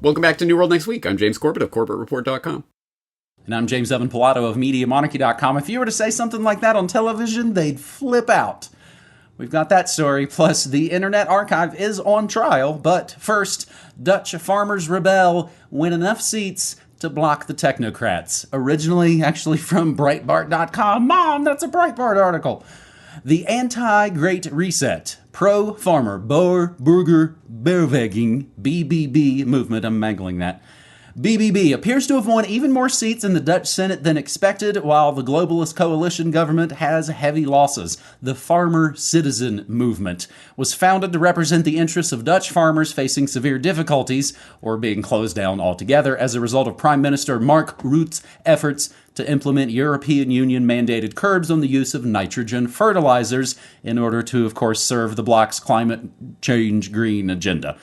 Welcome back to New World Next Week. I'm James Corbett of CorbettReport.com. And I'm James Evan Pilato of MediaMonarchy.com. If you were to say something like that on television, they'd flip out. We've got that story, plus the Internet Archive is on trial. But first, Dutch farmers rebel, win enough seats to block the technocrats. Originally, actually from Breitbart.com. Mom, that's a Breitbart article. The anti-Great Reset, pro-farmer, Burger Beweging, BBB movement, I'm mangling that, BBB appears to have won even more seats in the Dutch Senate than expected, while the globalist coalition government has heavy losses. The Farmer Citizen Movement was founded to represent the interests of Dutch farmers facing severe difficulties or being closed down altogether as a result of Prime Minister Mark Rutte's efforts to implement European Union mandated curbs on the use of nitrogen fertilizers in order to, of course, serve the bloc's climate change green agenda.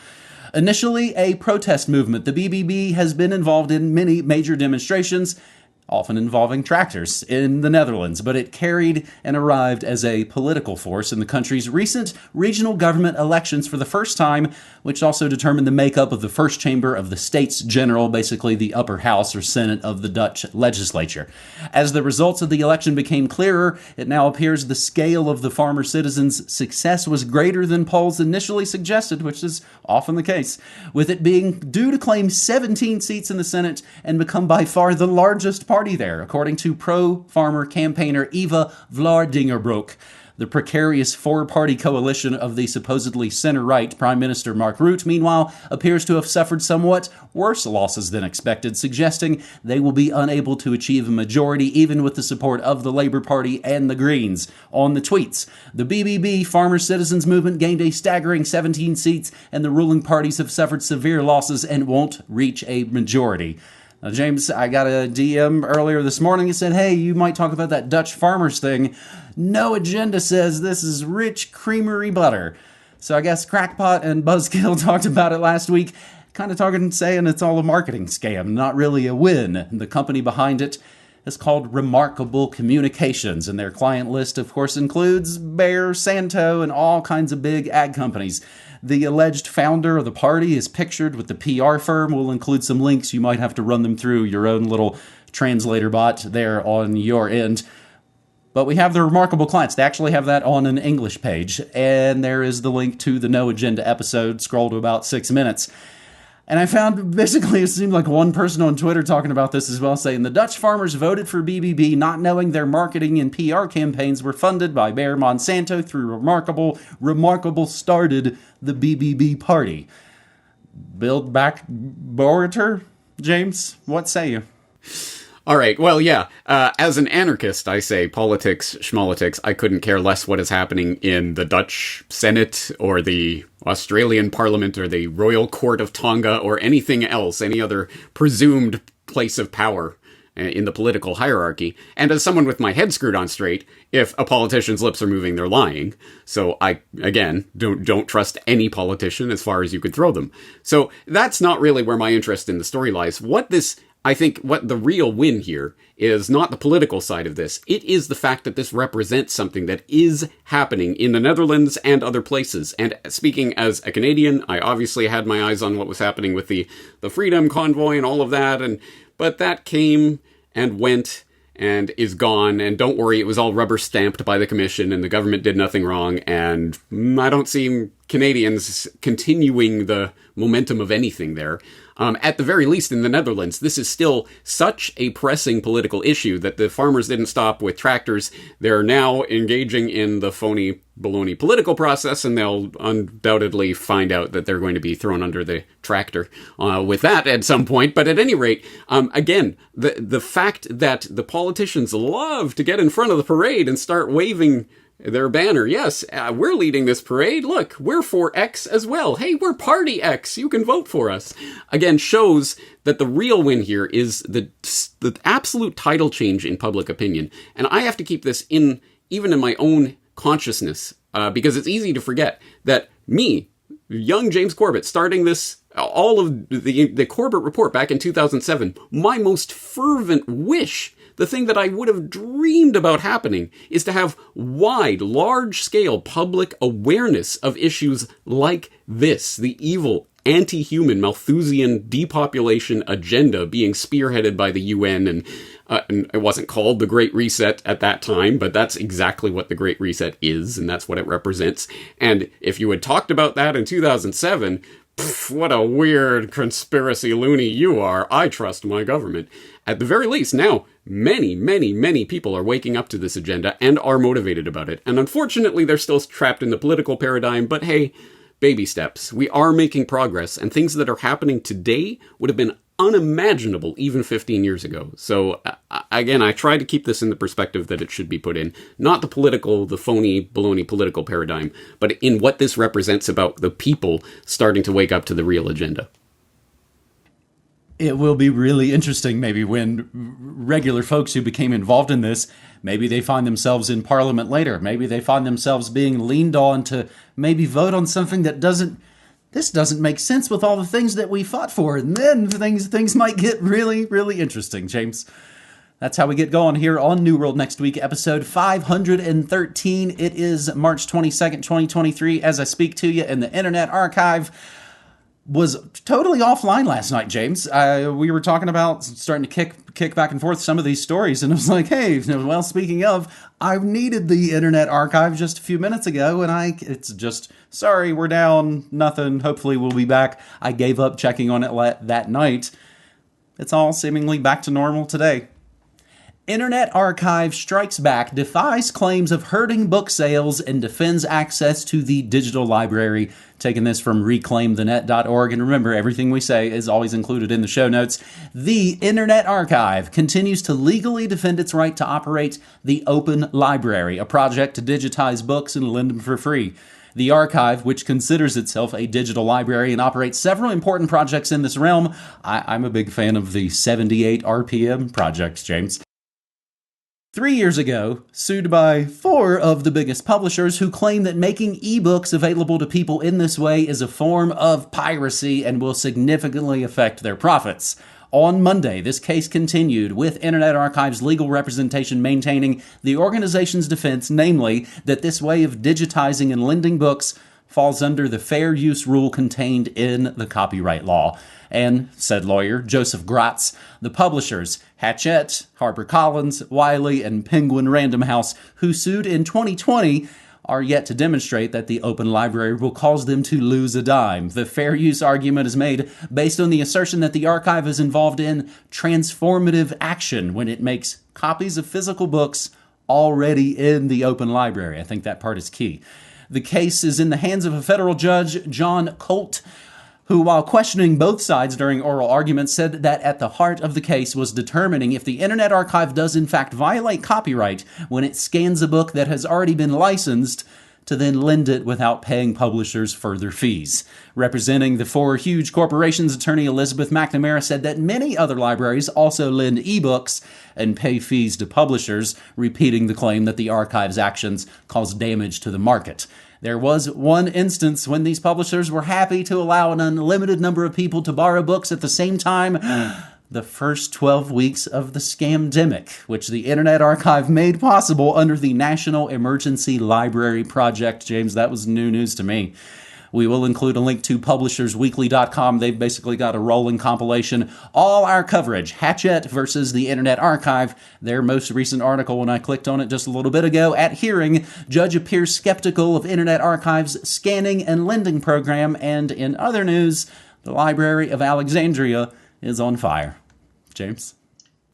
Initially a protest movement, the BBB has been involved in many major demonstrations, often involving tractors, in the Netherlands, but it carried and arrived as a political force in the country's recent regional government elections for the first time, which also determined the makeup of the first chamber of the States General, basically the upper house or Senate of the Dutch legislature. As the results of the election became clearer, it now appears the scale of the farmer citizens' success was greater than polls initially suggested, which is often the case, with it being due to claim 17 seats in the Senate and become by far the largest party there, according to pro-farmer campaigner Eva Vlaardingerbroek. The precarious four-party coalition of the supposedly center-right Prime Minister Mark Rutte, meanwhile, appears to have suffered somewhat worse losses than expected, suggesting they will be unable to achieve a majority even with the support of the Labour Party and the Greens. On the tweets, the BBB Farmer Citizens Movement gained a staggering 17 seats, and the ruling parties have suffered severe losses and won't reach a majority. Now, James, I got a DM earlier this morning that said, hey, you might talk about that Dutch farmers thing. No Agenda says this is rich creamery butter. So I guess Crackpot and Buzzkill talked about it last week, kind of talking, saying it's all a marketing scam, not really a win. The company behind it is called Remarkable Communications, and their client list, of course, includes Bayer, Santo, and all kinds of big ag companies. The alleged founder of the party is pictured with the PR firm. We'll include some links. You might have to run them through your own little translator bot there on your end. But we have the remarkable clients. They actually have that on an English page. And there is the link to the No Agenda episode. Scroll to about 6 minutes. And I found, basically, it seemed like one person on Twitter talking about this as well, saying the Dutch farmers voted for BBB not knowing their marketing and PR campaigns were funded by Bayer Monsanto through Remarkable. Remarkable started the BBB party. Build back Borator? James, what say you? All right, well, yeah, as an anarchist, I say politics, schmolitics. I couldn't care less what is happening in the Dutch Senate or the Australian Parliament or the Royal Court of Tonga or anything else, any other presumed place of power in the political hierarchy. And as someone with my head screwed on straight, if a politician's lips are moving, they're lying. So I, again, don't trust any politician as far as you could throw them. So that's not really where my interest in the story lies. I think what the real win here is not the political side of this. It is the fact that this represents something that is happening in the Netherlands and other places. And speaking as a Canadian, I obviously had my eyes on what was happening with the Freedom Convoy and all of that. But that came and went and is gone. And don't worry, it was all rubber stamped by the commission and the government did nothing wrong. And I don't see Canadians continuing the momentum of anything there. At the very least, in the Netherlands, this is still such a pressing political issue that the farmers didn't stop with tractors. They're now engaging in the phony baloney political process, and they'll undoubtedly find out that they're going to be thrown under the tractor with that at some point. But at any rate, again, the fact that the politicians love to get in front of the parade and start waving their banner. Yes, we're leading this parade. Look, we're for X as well. Hey, we're Party X. You can vote for us. Again, shows that the real win here is the absolute tidal change in public opinion. And I have to keep this even in my own consciousness, because it's easy to forget that me, young James Corbett, starting this, all of the Corbett Report back in 2007, my most fervent wish, the thing that I would have dreamed about happening, is to have wide, large-scale public awareness of issues like this, the evil anti-human, Malthusian depopulation agenda being spearheaded by the UN, and it wasn't called the Great Reset at that time, but that's exactly what the Great Reset is, and that's what it represents. And if you had talked about that in 2007, what a weird conspiracy loony you are. I trust my government. At the very least, now, many people are waking up to this agenda and are motivated about it. And unfortunately, they're still trapped in the political paradigm, but hey, baby steps. We are making progress, and things that are happening today would have been unimaginable even 15 years ago. So, again, I try to keep this in the perspective that it should be put in. Not the phony, baloney political paradigm, but in what this represents about the people starting to wake up to the real agenda. It will be really interesting maybe when regular folks who became involved in this, maybe they find themselves in Parliament later. Maybe they find themselves being leaned on to maybe vote on something that doesn't make sense with all the things that we fought for. And then things might get really, really interesting, James. That's how we get going here on New World Next Week, episode 513. It is March 22nd, 2023. As I speak to you in the Internet Archive, was totally offline last night, James. We were talking about starting to kick back and forth some of these stories, and I was like, hey, well, speaking of, I needed the Internet Archive just a few minutes ago, and it's just, sorry, we're down, nothing, hopefully we'll be back. I gave up checking on it that night. It's all seemingly back to normal today. Internet Archive strikes back, defies claims of hurting book sales, and defends access to the digital library. Taking this from reclaimthenet.org. And remember, everything we say is always included in the show notes. The Internet Archive continues to legally defend its right to operate the Open Library, a project to digitize books and lend them for free. The archive, which considers itself a digital library and operates several important projects in this realm. I'm a big fan of the 78 RPM project, James. 3 years ago, sued by 4 of the biggest publishers who claim that making ebooks available to people in this way is a form of piracy and will significantly affect their profits. On Monday, this case continued, with Internet Archive's legal representation maintaining the organization's defense, namely that this way of digitizing and lending books falls under the fair use rule contained in the copyright law. And, said lawyer Joseph Gratz, the publishers, Hachette, HarperCollins, Wiley, and Penguin Random House, who sued in 2020, are yet to demonstrate that the Open Library will cause them to lose a dime. The fair use argument is made based on the assertion that the archive is involved in transformative action when it makes copies of physical books already in the Open Library. I think that part is key. The case is in the hands of a federal judge, John Colt, who, while questioning both sides during oral arguments, said that at the heart of the case was determining if the Internet Archive does in fact violate copyright when it scans a book that has already been licensed to then lend it without paying publishers further fees. Representing the 4 huge corporations, attorney Elizabeth McNamara said that many other libraries also lend ebooks and pay fees to publishers, repeating the claim that the archive's actions cause damage to the market. There was one instance when these publishers were happy to allow an unlimited number of people to borrow books at the same time. The first 12 weeks of the scamdemic, which the Internet Archive made possible under the National Emergency Library Project. James, that was new news to me. We will include a link to publishersweekly.com. They've basically got a rolling compilation. All our coverage, Hachette versus the Internet Archive. Their most recent article, when I clicked on it just a little bit ago, at hearing, judge appears skeptical of Internet Archive's scanning and lending program. And in other news, the Library of Alexandria is on fire. James?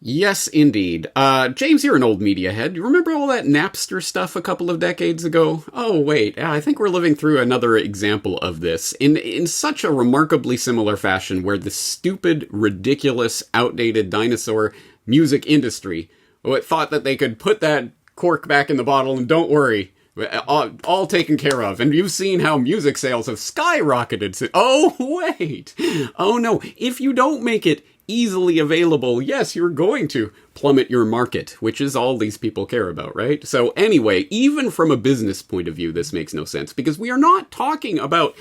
Yes, indeed. James, you're an old media head. You remember all that Napster stuff a couple of decades ago? Oh, wait. I think we're living through another example of this in such a remarkably similar fashion, where the stupid, ridiculous, outdated dinosaur music industry thought that they could put that cork back in the bottle and don't worry, all taken care of. And you've seen how music sales have skyrocketed. Oh, wait. Oh, no. If you don't make it easily available, yes, you're going to plummet your market, which is all these people care about, right? So anyway, even from a business point of view, this makes no sense, because we are not talking about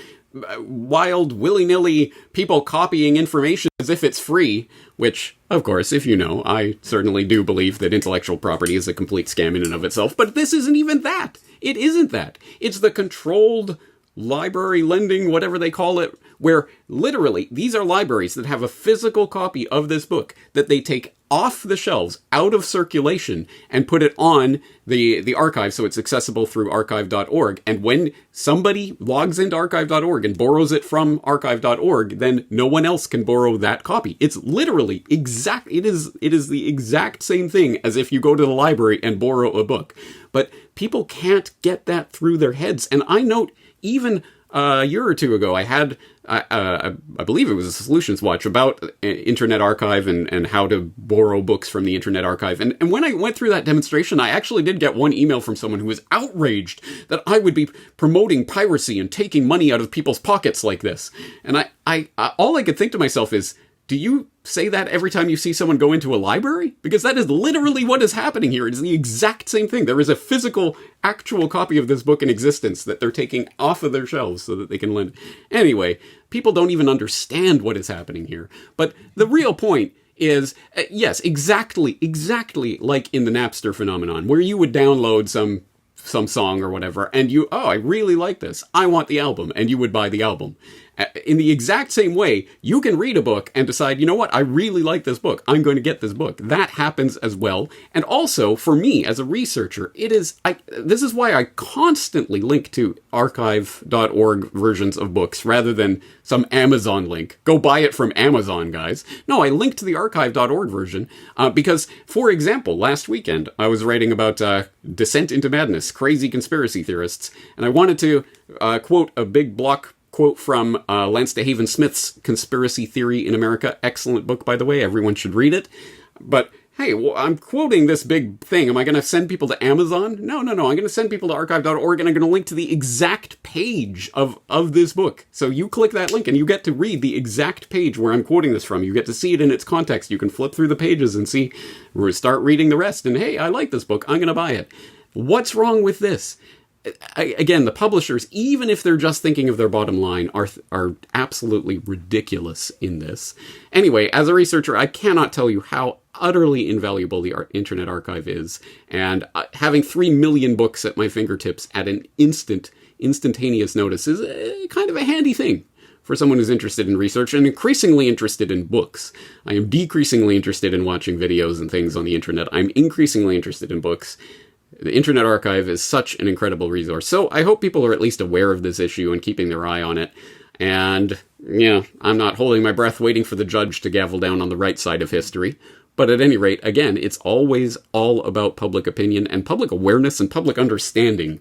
wild, willy-nilly people copying information as if it's free, which, of course, if you know, I certainly do believe that intellectual property is a complete scam in and of itself, but this isn't even that. It isn't that. It's the controlled library lending, whatever they call it, where literally these are libraries that have a physical copy of this book that they take off the shelves, out of circulation, and put it on the archive so it's accessible through archive.org. And when somebody logs into archive.org and borrows it from archive.org, then no one else can borrow that copy. It's literally it is the exact same thing as if you go to the library and borrow a book. But people can't get that through their heads. And I note, even a year or two ago, I had, I believe it was a Solutions Watch about Internet Archive and how to borrow books from the Internet Archive. And when I went through that demonstration, I actually did get one email from someone who was outraged that I would be promoting piracy and taking money out of people's pockets like this. And I all I could think to myself is, do you say that every time you see someone go into a library? Because that is literally what is happening here. It is the exact same thing. There is a physical, actual copy of this book in existence that they're taking off of their shelves so that they can lend. Anyway, people don't even understand what is happening here. But the real point is, yes, exactly like in the Napster phenomenon, where you would download some song or whatever, and I really like this. I want the album, and you would buy the album. In the exact same way, you can read a book and decide, you know what, I really like this book. I'm going to get this book. That happens as well. And also, for me, as a researcher, this is why I constantly link to archive.org versions of books rather than some Amazon link. Go buy it from Amazon, guys. No, I linked to the archive.org version because, for example, last weekend, I was writing about Descent into Madness, crazy conspiracy theorists, and I wanted to quote a big block quote from Lance DeHaven Smith's Conspiracy Theory in America. Excellent book, by the way. Everyone should read it. But hey, I'm quoting this big thing. Am I going to send people to Amazon? No. I'm going to send people to archive.org, and I'm going to link to the exact page of this book. So you click that link, and you get to read the exact page where I'm quoting this from. You get to see it in its context. You can flip through the pages and start reading the rest. And hey, I like this book. I'm going to buy it. What's wrong with this? Again, the publishers, even if they're just thinking of their bottom line, are absolutely ridiculous in this. Anyway, as a researcher, I cannot tell you how utterly invaluable the Internet Archive is, and having 3 million books at my fingertips at an instantaneous notice is kind of a handy thing for someone who's interested in research and increasingly interested in books. I am decreasingly interested in watching videos and things on the internet. I'm increasingly interested in books. The Internet Archive is such an incredible resource. So I hope people are at least aware of this issue and keeping their eye on it. And, I'm not holding my breath waiting for the judge to gavel down on the right side of history. But at any rate, again, it's always all about public opinion and public awareness and public understanding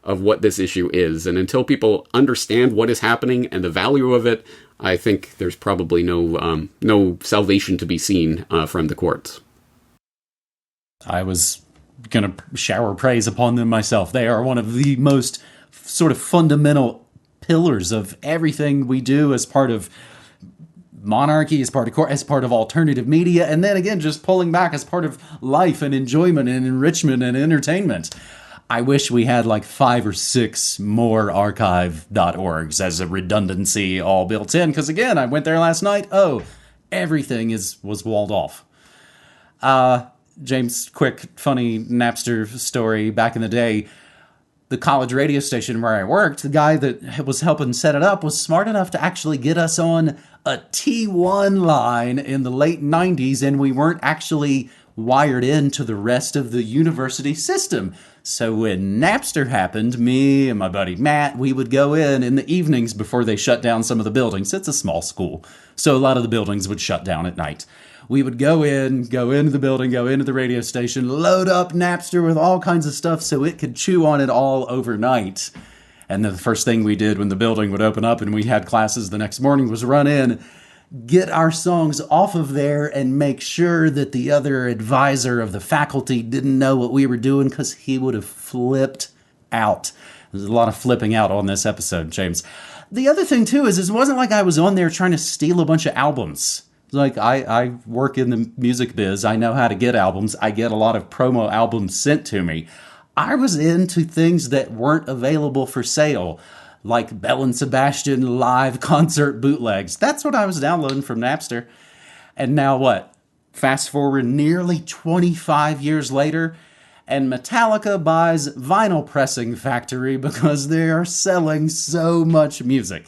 of what this issue is. And until people understand what is happening and the value of it, I think there's probably no salvation to be seen from the courts. I was going to shower praise upon them myself. They are one of the most sort of fundamental pillars of everything we do as part of monarchy, as part of court, as part of alternative media, and then again, just pulling back as part of life and enjoyment and enrichment and entertainment. I wish we had like 5 or 6 more archive.orgs as a redundancy all built in, because again, I went there last night. Everything was walled off. James, quick, funny Napster story. Back in the day, the college radio station where I worked, the guy that was helping set it up was smart enough to actually get us on a T1 line in the late 90s, and we weren't actually wired into the rest of the university system. So when Napster happened, me and my buddy Matt, we would go in the evenings before they shut down some of the buildings. It's a small school, so a lot of the buildings would shut down at night. We would go into the building, go into the radio station, load up Napster with all kinds of stuff so it could chew on it all overnight. And then the first thing we did when the building would open up and we had classes the next morning was run in, get our songs off of there, and make sure that the other advisor of the faculty didn't know what we were doing, because he would have flipped out. There's a lot of flipping out on this episode, James. The other thing, too, is it wasn't like I was on there trying to steal a bunch of albums. Like, I work in the music biz. I know how to get albums. I get a lot of promo albums sent to me. I was into things that weren't available for sale, like Bell and Sebastian live concert bootlegs. That's what I was downloading from Napster. And now what? Fast forward nearly 25 years later, and Metallica buys Vinyl Pressing Factory because they are selling so much music.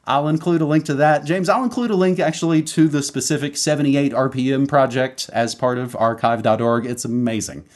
I'll include a link to that. James, I'll include a link actually to the specific 78 RPM project as part of archive.org. It's amazing.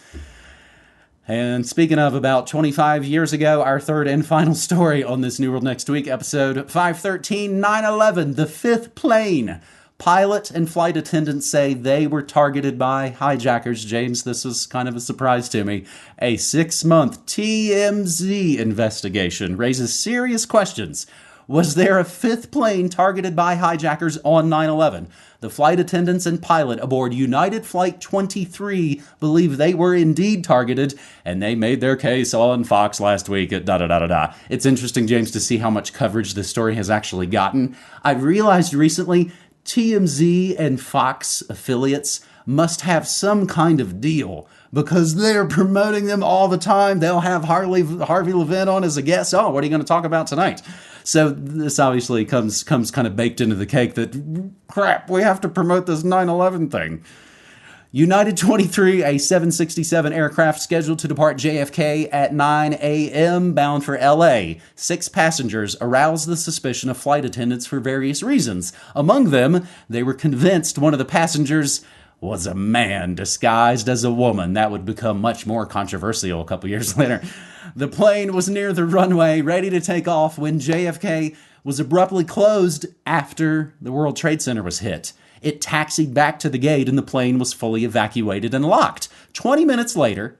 And speaking of about 25 years ago, our third and final story on this New World Next Week, episode 513, 9/11, the fifth plane. Pilot and flight attendants say they were targeted by hijackers. James, this was kind of a surprise to me. A 6-month TMZ investigation raises serious questions. Was there a fifth plane targeted by hijackers on 9/11? The flight attendants and pilot aboard United Flight 23 believe they were indeed targeted, and they made their case on Fox last week at da-da-da-da-da. It's interesting, James, to see how much coverage this story has actually gotten. I realized recently TMZ and Fox affiliates must have some kind of deal because they're promoting them all the time. They'll have Harvey Levin on as a guest. Oh, what are you going to talk about tonight? So this obviously comes kind of baked into the cake that, crap, we have to promote this 9/11 thing. United 23, a 767 aircraft scheduled to depart JFK at 9 a.m. bound for L.A. 6 passengers aroused the suspicion of flight attendants for various reasons. Among them, they were convinced one of the passengers was a man disguised as a woman. That would become much more controversial a couple years later. The plane was near the runway, ready to take off, when JFK was abruptly closed after the World Trade Center was hit. It taxied back to the gate and the plane was fully evacuated and locked. 20 minutes later,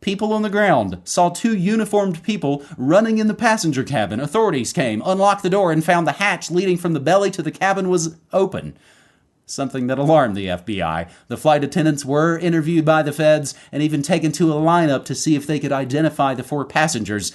people on the ground saw 2 uniformed people running in the passenger cabin. Authorities came, unlocked the door, and found the hatch leading from the belly to the cabin was open. Something that alarmed the FBI. The flight attendants were interviewed by the feds and even taken to a lineup to see if they could identify the 4 passengers.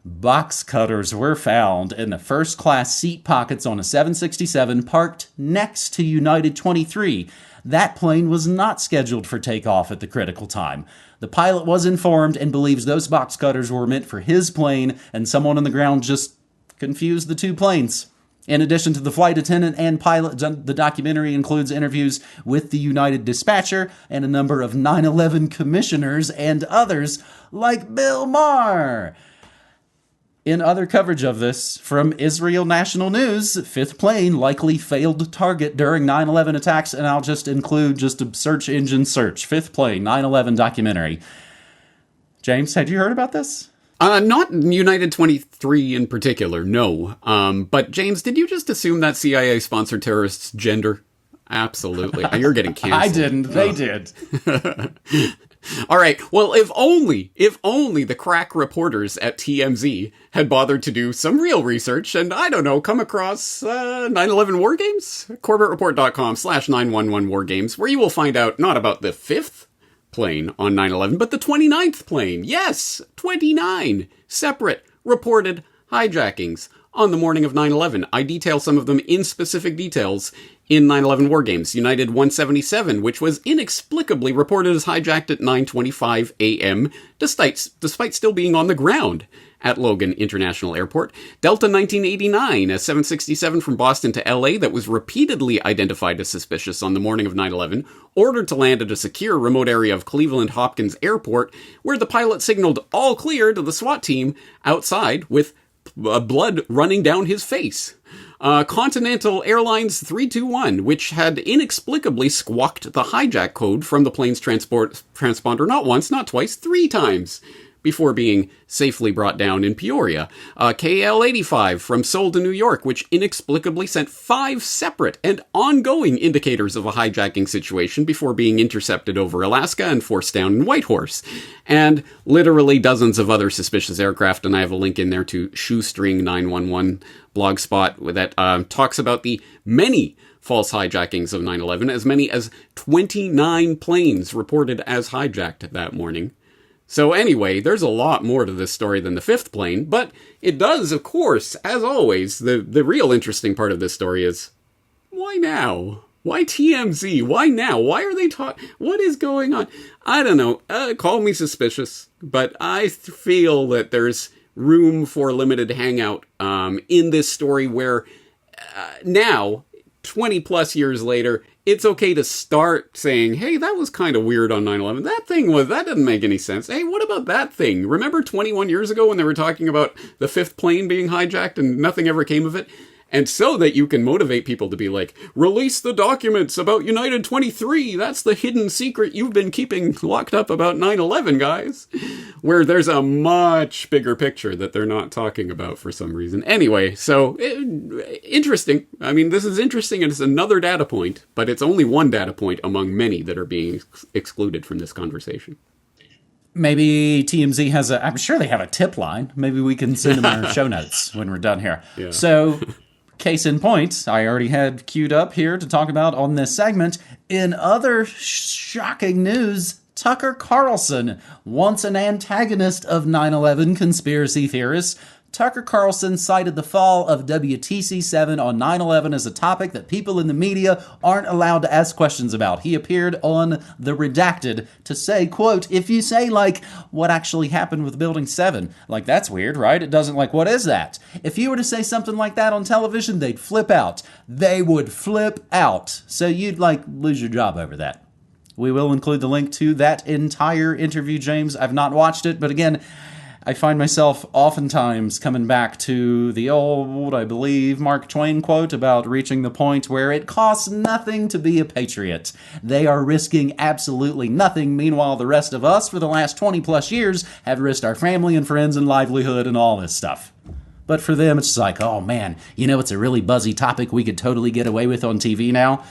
Box cutters were found in the first-class seat pockets on a 767 parked next to United 23. That plane was not scheduled for takeoff at the critical time. The pilot was informed and believes those box cutters were meant for his plane, and someone on the ground just confused the 2 planes. In addition to the flight attendant and pilot, the documentary includes interviews with the United dispatcher and a number of 9/11 commissioners and others like Bill Maher. In other coverage of this, from Israel National News, 5th plane likely failed target during 9/11 attacks, and I'll just include just a search engine search. 5th plane, 9/11 documentary. James, had you heard about this? Not United 23 in particular, no. But James, did you just assume that CIA-sponsored terrorists' gender? Absolutely. You're getting canceled. I didn't. They did. All right. Well, if only the crack reporters at TMZ had bothered to do some real research and, I don't know, come across 9/11 war games? CorbettReport.com/911 war games, where you will find out not about the 5th plane on 9/11, but the 29th plane. Yes, 29 separate reported hijackings on the morning of 9/11. I detail some of them in specific details in 9/11 War Games. United 177, which was inexplicably reported as hijacked at 9:25 a.m., despite still being on the ground at Logan International Airport. Delta 1989, a 767 from Boston to LA that was repeatedly identified as suspicious on the morning of 9/11, ordered to land at a secure remote area of Cleveland Hopkins Airport, where the pilot signaled all clear to the SWAT team outside with blood running down his face. Continental Airlines 321, which had inexplicably squawked the hijack code from the plane's transponder not once, not twice, 3 times before being safely brought down in Peoria. KL85 from Seoul to New York, which inexplicably sent 5 separate and ongoing indicators of a hijacking situation before being intercepted over Alaska and forced down in Whitehorse. And literally dozens of other suspicious aircraft, and I have a link in there to Shoestring 911 blogspot that talks about the many false hijackings of 9/11, as many as 29 planes reported as hijacked that morning. So anyway, there's a lot more to this story than the 5th plane, but it does, of course, as always, the real interesting part of this story is, why now? Why TMZ? Why now? Why are they what is going on? I don't know. Call me suspicious, but I feel that there's room for limited hangout in this story where now, 20 plus years later, it's okay to start saying, hey, that was kind of weird on 9/11. That didn't make any sense. Hey, what about that thing? Remember 21 years ago when they were talking about the 5th plane being hijacked and nothing ever came of it? And so that you can motivate people to be like, release the documents about United 23. That's the hidden secret you've been keeping locked up about 9/11, guys. Where there's a much bigger picture that they're not talking about for some reason. Anyway, so interesting. I mean, this is interesting, and it's another data point, but it's only one data point among many that are being excluded from this conversation. Maybe TMZ has I'm sure they have a tip line. Maybe we can send them our show notes when we're done here. Yeah. So, case in point, I already had queued up here to talk about on this segment. In other shocking news, Tucker Carlson, once an antagonist of 9/11 conspiracy theorists, Tucker Carlson cited the fall of WTC-7 on 9/11 as a topic that people in the media aren't allowed to ask questions about. He appeared on The Redacted to say, quote, if you say, like, what actually happened with Building 7, like, that's weird, right? It doesn't, like, what is that? If you were to say something like that on television, they'd flip out. They would flip out. So you'd, like, lose your job over that. We will include the link to that entire interview, James. I've not watched it, but again, I find myself oftentimes coming back to the old, I believe, Mark Twain quote about reaching the point where it costs nothing to be a patriot. They are risking absolutely nothing. Meanwhile, the rest of us for the last 20 plus years have risked our family and friends and livelihood and all this stuff. But for them, it's just like, oh man, you know, it's a really buzzy topic we could totally get away with on TV now.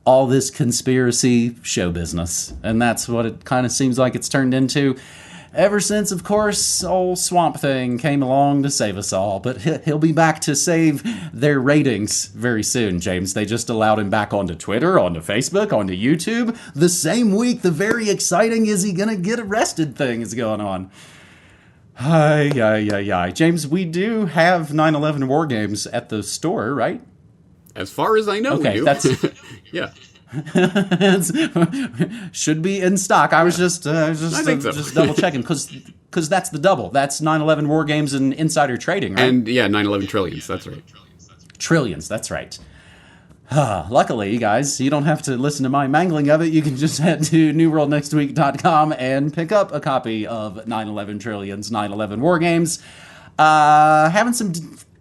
All this conspiracy show business. And that's what it kind of seems like it's turned into. Ever since, of course, old Swamp Thing came along to save us all. But he'll be back to save their ratings very soon, James. They just allowed him back onto Twitter, onto Facebook, onto YouTube. The same week, the very exciting is he gonna get arrested thing is going on. James, we do have 9/11 war games at the store, right? As far as I know, we do. That's... yeah. Should be in stock. I was just double checking because that's the double. That's 9/11 war games and insider trading, right? And yeah, 9/11 trillions. That's right. Trillions. That's right. Luckily, guys, you don't have to listen to my mangling of it. You can just head to newworldnextweek.com and pick up a copy of 9/11 trillions, 9/11 war games. Having some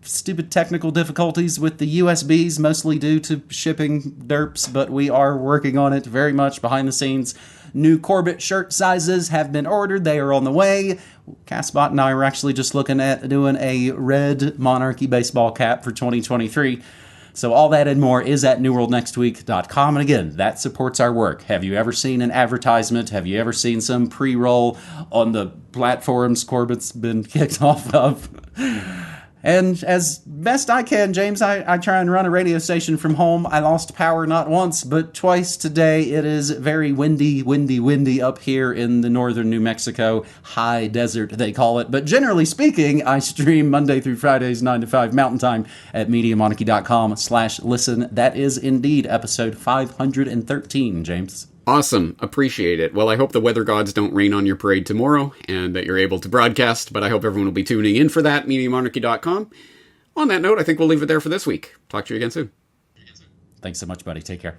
stupid technical difficulties with the USBs, mostly due to shipping derps, but we are working on it very much behind the scenes. New Corbett shirt sizes have been ordered. They are on the way. Castbot and I were actually just looking at doing a red Monarchy baseball cap for 2023. So all that and more is at newworldnextweek.com. And again, that supports our work. Have you ever seen an advertisement? Have you ever seen some pre-roll on the platforms Corbett's been kicked off of? And as best I can, James, I try and run a radio station from home. I lost power not once, but twice today. It is very windy up here in the northern New Mexico high desert, they call it. But generally speaking, I stream Monday through Fridays, 9 to 5 Mountain Time at MediaMonarchy.com/listen. That is indeed episode 513, James. Awesome. Appreciate it. Well, I hope the weather gods don't rain on your parade tomorrow and that you're able to broadcast, but I hope everyone will be tuning in for that, MediaMonarchy.com. On that note, I think we'll leave it there for this week. Talk to you again soon. Thanks so much, buddy. Take care.